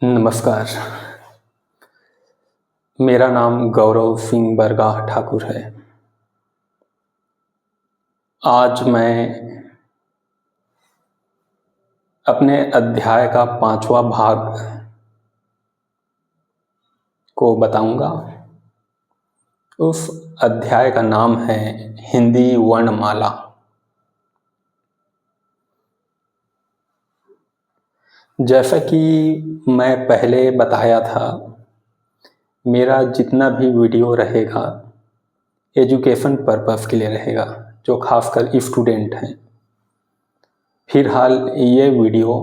नमस्कार। मेरा नाम गौरव सिंह बरगाह ठाकुर है। आज मैं अपने अध्याय का 5वां भाग को बताऊंगा। उस अध्याय का नाम है हिंदी वर्णमाला। जैसा कि मैं पहले बताया था, मेरा जितना भी वीडियो रहेगा एजुकेशन पर्पस के लिए रहेगा, जो खासकर स्टूडेंट हैं। फिलहाल ये वीडियो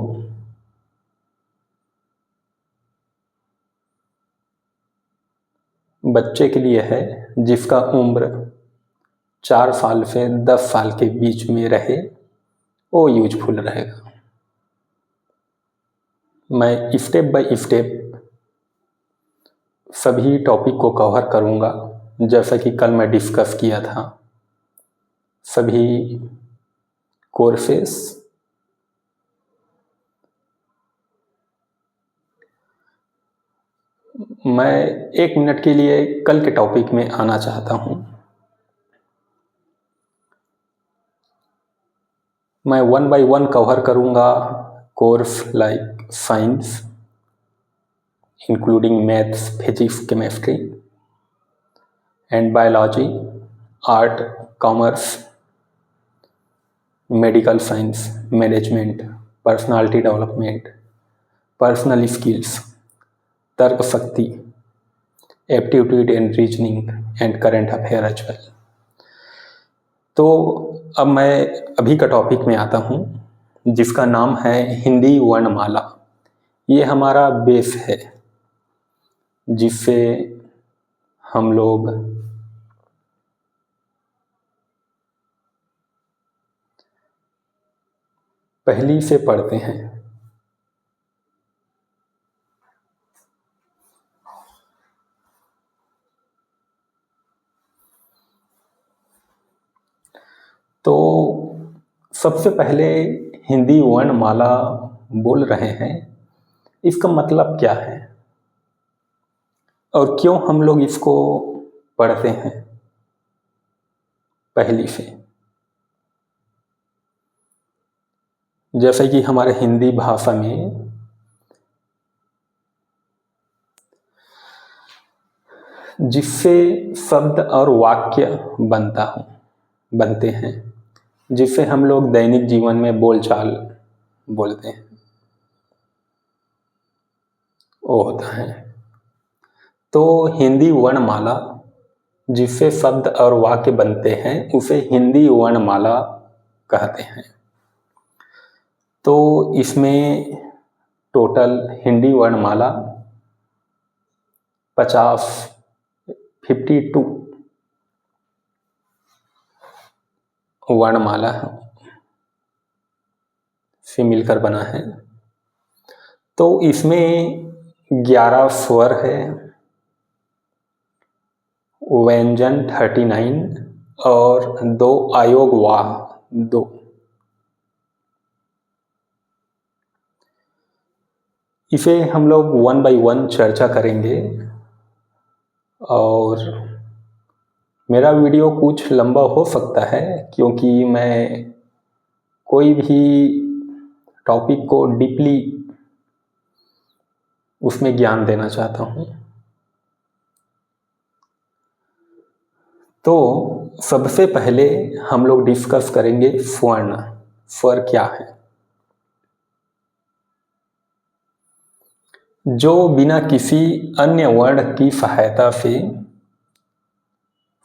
बच्चे के लिए है जिसका उम्र 4 साल से 10 साल के बीच में रहे, वो यूजफुल रहेगा। मैं स्टेप बाय स्टेप सभी टॉपिक को कवर करूंगा, जैसा कि कल मैं डिस्कस किया था। सभी कोर्सेस मैं 1 मिनट के लिए कल के टॉपिक में आना चाहता हूं। मैं 1 बाय 1 कवर करूंगा course like science, including maths, physics, chemistry and biology, art, commerce, medical science, management, personality development, personal skills, तर्क शक्ति, aptitude and reasoning and current affair as well. तो अब मैं अभी का टॉपिक में आता हूँ, जिसका नाम है हिंदी वर्णमाला। ये हमारा बेस है जिससे हम लोग पहली से पढ़ते हैं। तो सबसे पहले हिंदी वर्णमाला बोल रहे हैं, इसका मतलब क्या है और क्यों हम लोग इसको पढ़ते हैं पहली से। जैसे कि हमारे हिंदी भाषा में जिससे शब्द और वाक्य बनते हैं, जिससे हम लोग दैनिक जीवन में बोलचाल बोलते हैं, वो होता है। तो हिंदी वर्णमाला जिससे शब्द और वाक्य बनते हैं उसे हिंदी वर्णमाला कहते हैं। तो इसमें टोटल हिंदी वर्णमाला 52 वर्णमाला से मिलकर बना है। तो इसमें 11 स्वर है, व्यंजन 39 और 2 आयोग वाह 2। इसे हम लोग 1 बाय 1 चर्चा करेंगे और मेरा वीडियो कुछ लंबा हो सकता है, क्योंकि मैं कोई भी टॉपिक को डीपली उसमें ज्ञान देना चाहता हूँ। तो सबसे पहले हम लोग डिस्कस करेंगे स्वर्ण। स्वर क्या है? जो बिना किसी अन्य वर्ण की सहायता से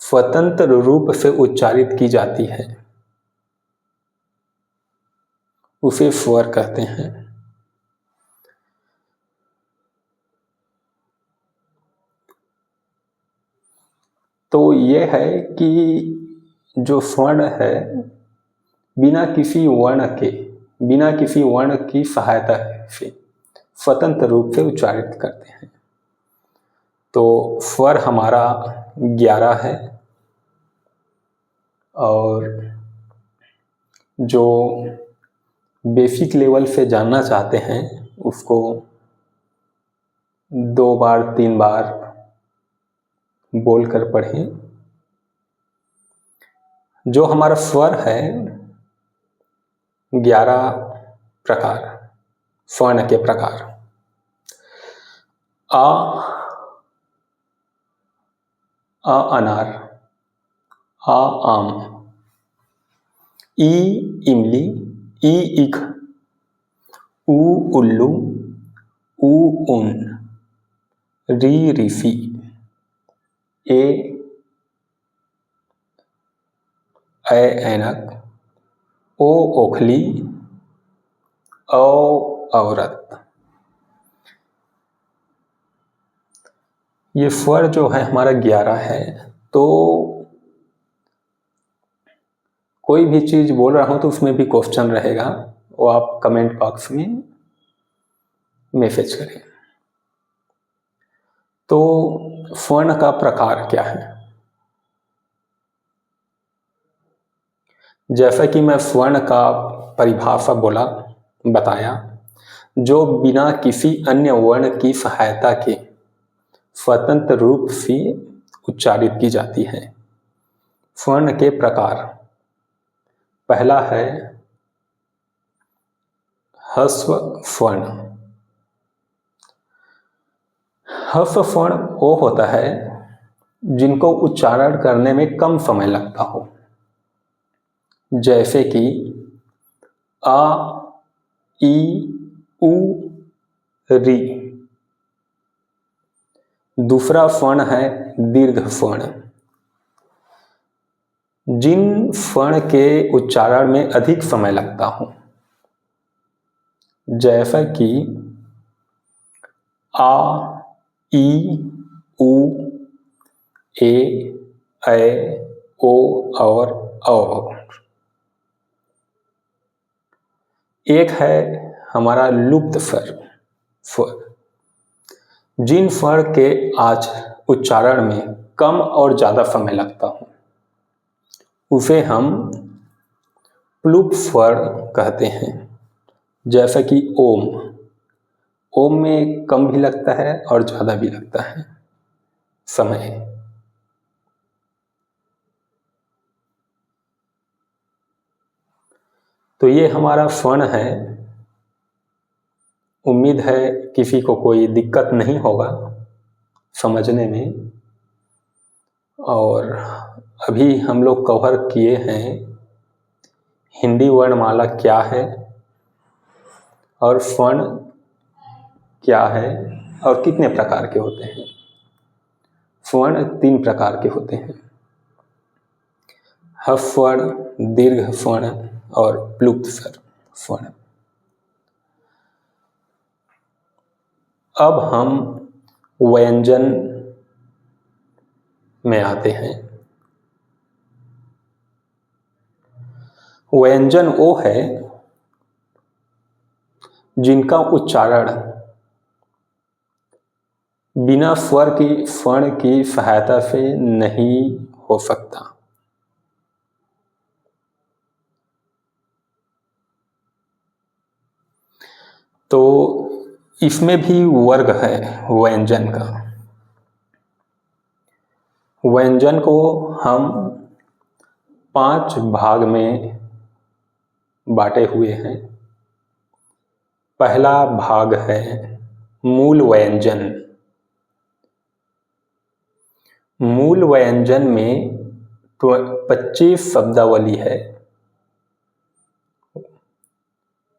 स्वतंत्र रूप से उच्चारित की जाती है, उसे स्वर कहते हैं। तो ये है कि जो स्वर्ण है बिना किसी वर्ण की सहायता से स्वतंत्र रूप से उच्चारित करते हैं। तो स्वर हमारा 11 है और जो बेसिक लेवल से जानना चाहते हैं उसको 2 बार 3 बार बोलकर पढ़ें। जो हमारा स्वर है 11 प्रकार, स्वर्ण के प्रकार। अ अनार, आ आम, ई इमली, ई ईख, उ उल्लू, ऊ ऊन, री ऋषि, ए ऐनक, ओ ओखली, औ औरत। ये स्वर जो है हमारा 11 है। तो कोई भी चीज बोल रहा हूं तो उसमें भी क्वेश्चन रहेगा, वो आप कमेंट बॉक्स में मैसेज करें। तो स्वर्ण का प्रकार क्या है? जैसा कि मैं स्वर्ण का परिभाषा बताया, जो बिना किसी अन्य वर्ण की सहायता के स्वतंत्र रूप से उच्चारित की जाती है। स्वर्ण के प्रकार, पहला है ह्रस्व स्वर्ण। ह्रस्व स्वर्ण वो होता है जिनको उच्चारण करने में कम समय लगता हो, जैसे कि आ, ई, उ, री। दूसरा स्वर्ण है दीर्घ स्वर्ण। जिन स्वर्ण के उच्चारण में अधिक समय लगता हो, जैसा कि आ, ई, उ, ए, ऐ, ओ और औ। एक है हमारा लुप्त स्वर। जिन स्वर के आज उच्चारण में कम और ज्यादा समय लगता हो, उसे हम प्लुप स्वर कहते हैं। जैसा कि ओम, ओम में कम भी लगता है और ज्यादा भी लगता है समय। तो ये हमारा स्वर्ण है। उम्मीद है किसी को कोई दिक्कत नहीं होगा समझने में। और अभी हम लोग कवर किए हैं हिंदी वर्णमाला क्या है और स्वर्ण क्या है और कितने प्रकार के होते हैं। स्वर्ण 3 प्रकार के होते हैं, ह्रस्व स्वर्ण, दीर्घ स्वर्ण और प्लुप्त स्वर्ण। अब हम व्यंजन में आते हैं। व्यंजन वो है जिनका उच्चारण बिना स्वर्ण की सहायता से नहीं हो सकता। तो इसमें भी वर्ग है व्यंजन का। व्यंजन को हम 5 भाग में बांटे हुए हैं। पहला भाग है मूल व्यंजन। मूल व्यंजन में 25 शब्दावली है।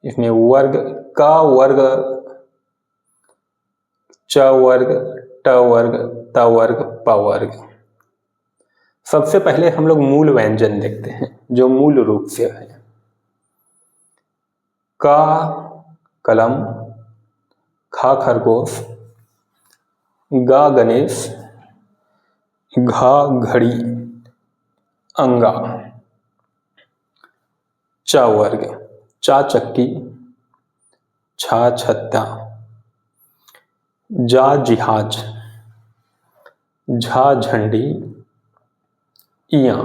इसमें वर्ग, क वर्ग, च वर्ग, ट वर्ग, त वर्ग, प वर्ग। सबसे पहले हम लोग मूल व्यंजन देखते हैं जो मूल रूप से है। क कलम, ख खरगोश, ग गणेश, घ घड़ी, अंगा। च वर्ग, चा चक्की, छा छत्ता, जा जिहाज, झा झंडी, इया।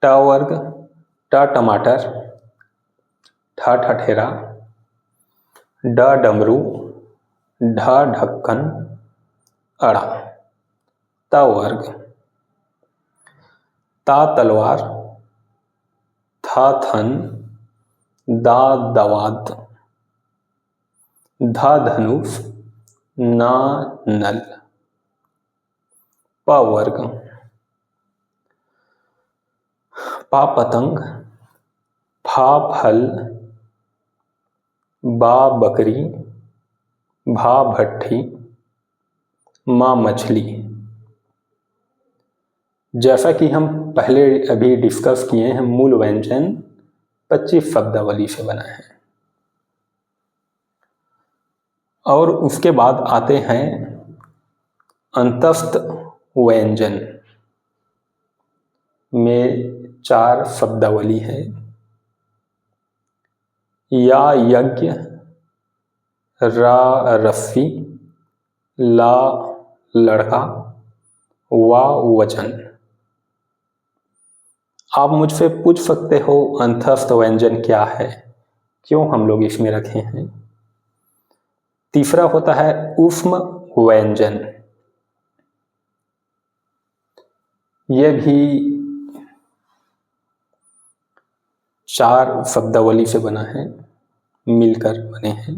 ट वर्ग, ट टमाटर, ठ ठठेरा, ड डमरू, ढ ढक्कन अड़ा। त वर्ग, ता तलवार, थ थन, दा दवात, ध धनुष, ना नल। प वर्ग, पा पतंग, फा फल, बा बकरी, भा भट्ठी, माँ मछली। जैसा कि हम पहले अभी डिस्कस किए हैं, मूल व्यंजन 25 शब्दावली से बना है। और उसके बाद आते हैं अंतस्थ व्यंजन में 4 शब्दावली है। या यज्ञ, रा रस्सी, ला लड़का, वा वचन। आप मुझसे पूछ सकते हो अंतस्थ व्यंजन क्या है, क्यों हम लोग इसमें रखे हैं। तीसरा होता है ऊष्म व्यंजन, ये भी 4 शब्दावली से बना है, मिलकर बने हैं।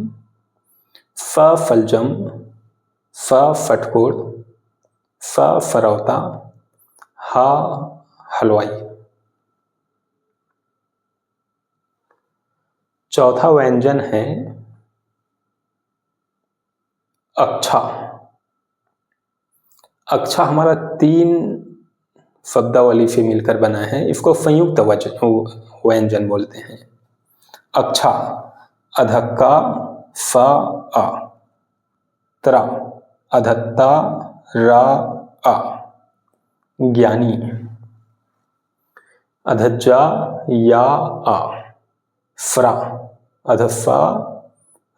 फ फलजम, फ फटकोड़, फ फरौता, हा हलवाई। चौथा व्यंजन है अक्षा। अक्षा हमारा 3 शब्दावली से मिलकर बना है, इसको संयुक्त व्यंजन बोलते हैं। अक्षा, अधक्का, स आ, त्र, अधत्ता, रा आ, ज्ञानी, अधज्जा, या आ, फ्रा, अधस्सा,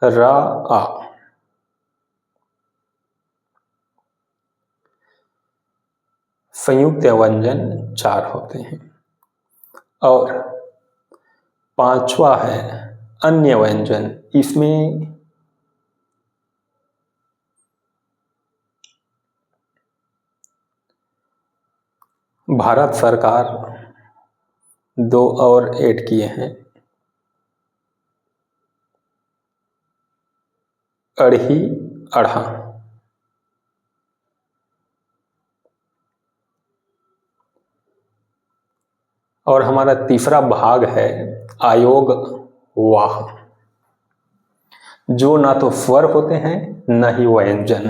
रा आ। संयुक्त व्यंजन 4 होते हैं। और 5वां है अन्य व्यंजन। इसमें भारत सरकार 2 और ऐड किए हैं, अड़ही, अढ़ा। और हमारा तीसरा भाग है आयोग वाह, जो ना तो स्वर होते हैं न ही व्यंजन।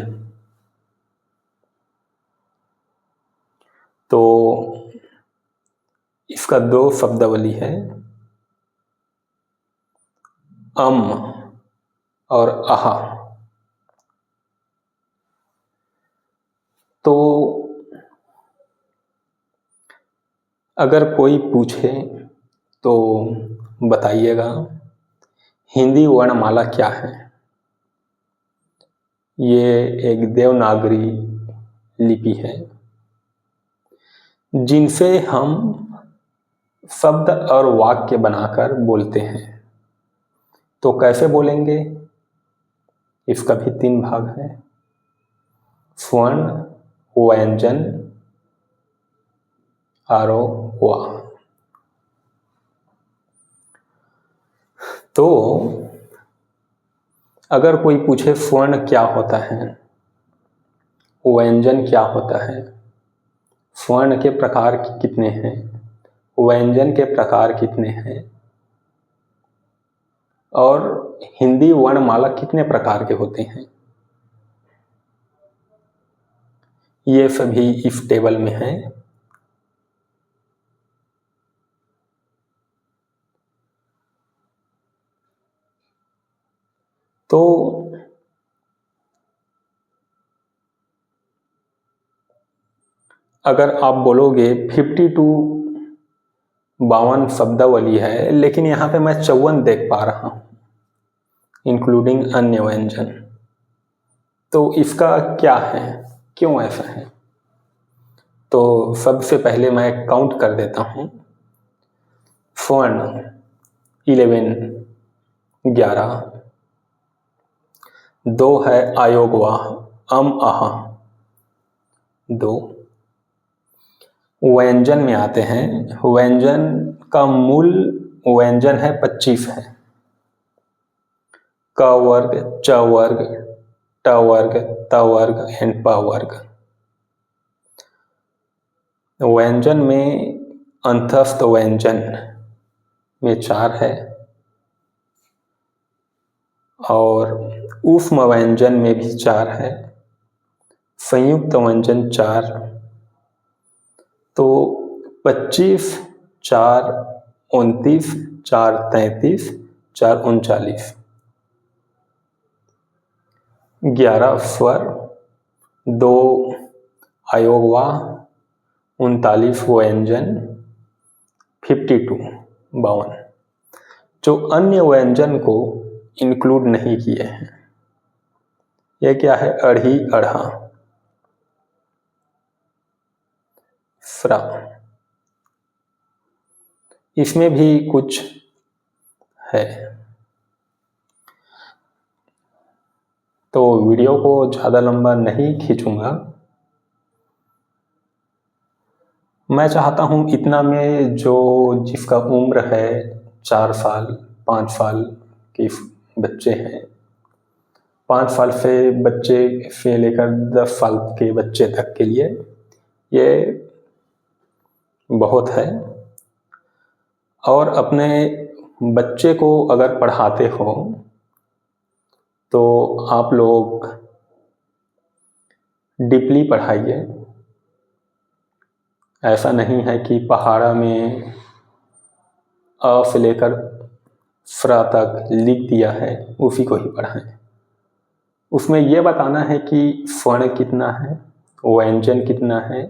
तो इसका 2 शब्दावली है, अम और आहा। तो अगर कोई पूछे तो बताइएगा हिंदी वर्णमाला क्या है। ये एक देवनागरी लिपि है जिनसे हम शब्द और वाक्य बनाकर बोलते हैं। तो कैसे बोलेंगे, इसका भी 3 भाग है, स्वर्ण, व्यंजन, आरोह, वाह। तो अगर कोई पूछे स्वर्ण क्या होता है, व्यंजन क्या होता है, स्वर्ण के प्रकार कितने हैं, व्यंजन के प्रकार कितने हैं, और हिंदी वर्णमाला कितने प्रकार के होते हैं, ये सभी इस टेबल में है। तो अगर आप बोलोगे 52 शब्दावली है, लेकिन यहाँ पे मैं 54 देख पा रहा हूँ इंक्लूडिंग अन्य व्यंजन, तो इसका क्या है, क्यों ऐसा है। तो सबसे पहले मैं काउंट कर देता हूँ। स्वर्ण 11, दो है आयोगवाह, अम अह। दो व्यंजन में आते हैं। व्यंजन का मूल व्यंजन है 25 है। क वर्ग, च वर्ग, ट वर्ग, त वर्ग एंड प वर्ग। व्यंजन में अंतस्थ व्यंजन में 4 है और ऊष्म व्यंजन में भी 4 है, संयुक्त व्यंजन 4। तो 25, 4 29, 4 33, 4 39, 11 स्वर, 2 अयोगवाह, 39 व्यंजन, 52 52। जो अन्य व्यंजन को इंक्लूड नहीं किए हैं, ये क्या है? अढ़ी, अढ़ा, फ्रा। इसमें भी कुछ है। तो वीडियो को ज़्यादा लंबा नहीं खींचूंगा। मैं चाहता हूँ इतना में जो जिसका उम्र है 4 साल 5 साल के बच्चे हैं, 5 साल से बच्चे से लेकर 10 साल के बच्चे तक के लिए ये बहुत है। और अपने बच्चे को अगर पढ़ाते हो तो आप लोग डीपली पढ़ाइए। ऐसा नहीं है कि पहाड़ा में अ से लेकर फ्रा तक लिख दिया है उसी को ही पढ़ाएं। उसमें यह बताना है कि स्वर्ण कितना है, व्यंजन कितना है,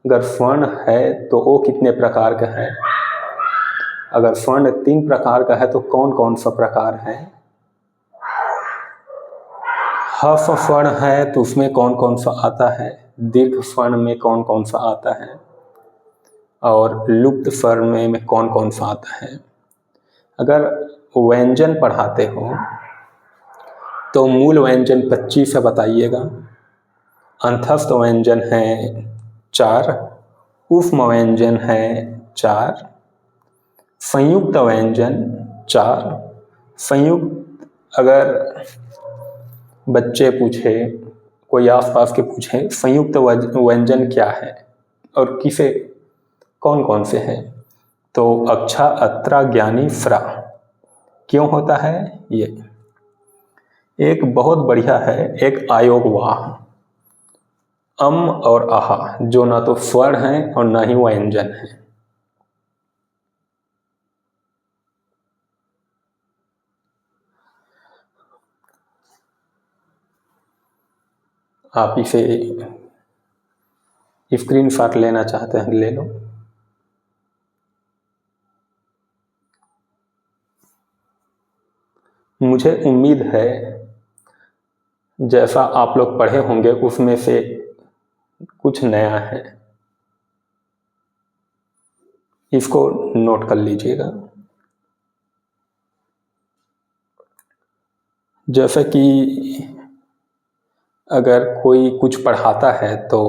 अगर स्वर्ण है तो वो कितने प्रकार का है, अगर स्वर्ण 3 प्रकार का है तो कौन कौन सा प्रकार है, हफ स्वर्ण है तो उसमें कौन कौन सा आता है, दीर्घ स्वर्ण में कौन कौन सा आता है और लुप्त स्वर्ण में कौन कौन सा आता है। अगर व्यंजन पढ़ाते हो तो मूल व्यंजन 25 है बताइएगा, अंतस्थ व्यंजन है 4, ऊष्म व्यंजन है 4, संयुक्त व्यंजन 4। संयुक्त अगर बच्चे पूछे, कोई आसपास के पूछे संयुक्त व्यंजन क्या है और किसे कौन कौन से हैं, तो अक्षा, अत्रा, ज्ञानी, फ्रा। क्यों होता है ये? एक बहुत बढ़िया है, एक आयोगवाह, अम और आहा, जो ना तो स्वर हैं और ना ही व्यंजन है। आप इसे स्क्रीनशॉट लेना चाहते हैं ले लो। मुझे उम्मीद है जैसा आप लोग पढ़े होंगे उसमें से कुछ नया है, इसको नोट कर लीजिएगा। जैसे कि अगर कोई कुछ पढ़ाता है तो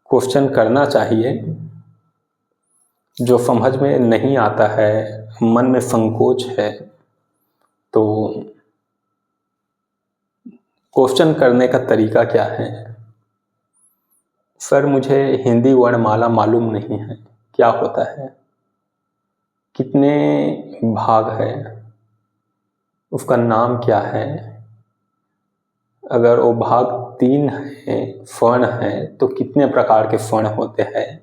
क्वेश्चन करना चाहिए, जो समझ में नहीं आता है, मन में संकोच है, तो क्वेश्चन करने का तरीका क्या है? सर मुझे हिंदी वर्णमाला मालूम नहीं है, क्या होता है, कितने भाग है, उसका नाम क्या है, अगर वो भाग 3 है, स्वर्ण है, तो कितने प्रकार के स्वर्ण होते हैं,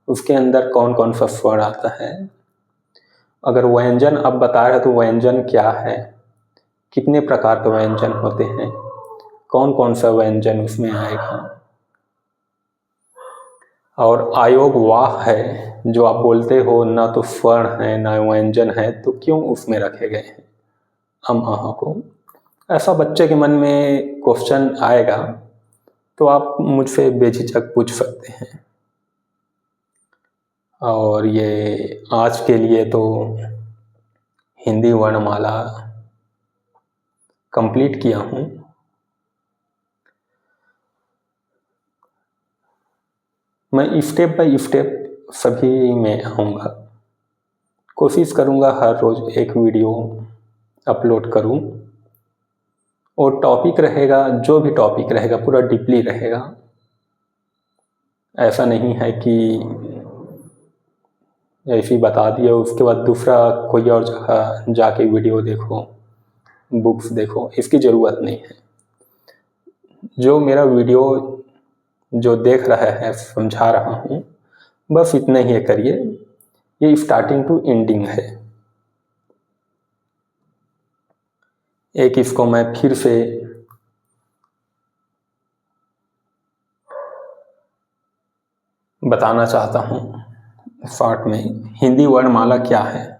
उसके अंदर कौन कौन सा स्वर्ण आता है, अगर व्यंजन अब बता रहे तो व्यंजन क्या है, कितने प्रकार के व्यंजन होते हैं, कौन कौन सा व्यंजन उसमें आएगा, और आयोग वाह है जो आप बोलते हो ना तो स्वर्ण है ना व्यंजन है, तो क्यों उसमें रखे गए हैं अम आह को। ऐसा बच्चे के मन में क्वेश्चन आएगा तो आप मुझसे बेझिझक पूछ सकते हैं। और ये आज के लिए तो हिंदी वर्णमाला कंप्लीट किया हूँ। मैं स्टेप बाय स्टेप सभी में आऊँगा। कोशिश करूँगा हर रोज़ एक वीडियो अपलोड करूँ, और टॉपिक रहेगा, जो भी टॉपिक रहेगा पूरा डीपली रहेगा। ऐसा नहीं है कि ऐसे ही बता दिया उसके बाद दूसरा कोई और जगह जाके वीडियो देखो, बुक्स देखो, इसकी ज़रूरत नहीं है। जो मेरा वीडियो जो देख रहा है, समझा रहा हूँ, बस इतना ही करिए। ये स्टार्टिंग टू एंडिंग है। एक इसको मैं फिर से बताना चाहता हूँ शॉर्ट में। हिंदी वर्णमाला क्या है,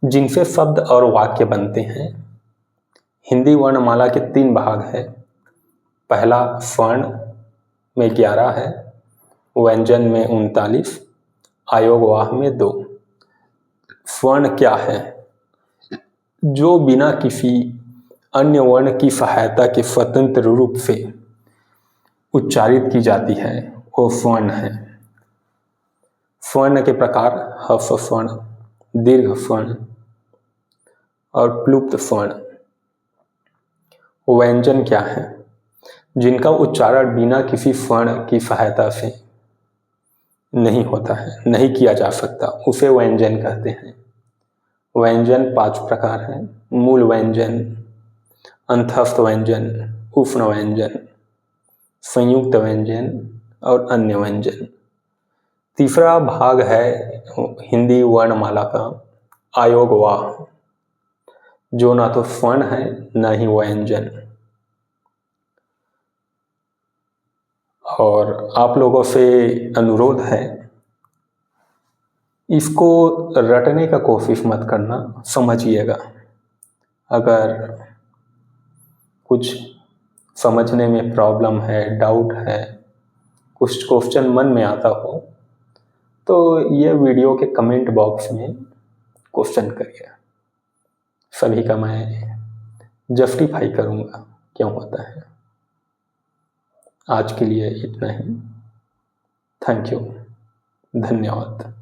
जिनसे शब्द और वाक्य बनते हैं। हिंदी वर्णमाला के 3 भाग है। पहला स्वर्ण में 11 है, व्यंजन में 39, आयोगवाह में 2। स्वर्ण क्या है? जो बिना किसी अन्य वर्ण की सहायता के स्वतंत्र रूप से उच्चारित की जाती है, वो स्वर्ण है। स्वर्ण के प्रकार ह्रस्व स्वर्ण, दीर्घ स्वर्ण और प्लुप्त स्वर्ण। व्यंजन क्या है? जिनका उच्चारण बिना किसी स्वर्ण की सहायता से नहीं होता है, नहीं किया जा सकता, उसे व्यंजन कहते हैं। व्यंजन 5 प्रकार हैं। मूल व्यंजन, अंतस्थ व्यंजन, उष्ण व्यंजन, संयुक्त व्यंजन और अन्य व्यंजन। तीसरा भाग है हिंदी वर्णमाला का आयोगवाह, जो ना तो स्वर्ण है ना ही व्यंजन। और आप लोगों से अनुरोध है, इसको रटने का कोशिश मत करना, समझिएगा। अगर कुछ समझने में प्रॉब्लम है, डाउट है, कुछ क्वेश्चन मन में आता हो, तो ये वीडियो के कमेंट बॉक्स में क्वेश्चन करिए। सभी का मैं जस्टिफाई करूँगा क्यों होता है। आज के लिए इतना ही। थैंक यू, धन्यवाद।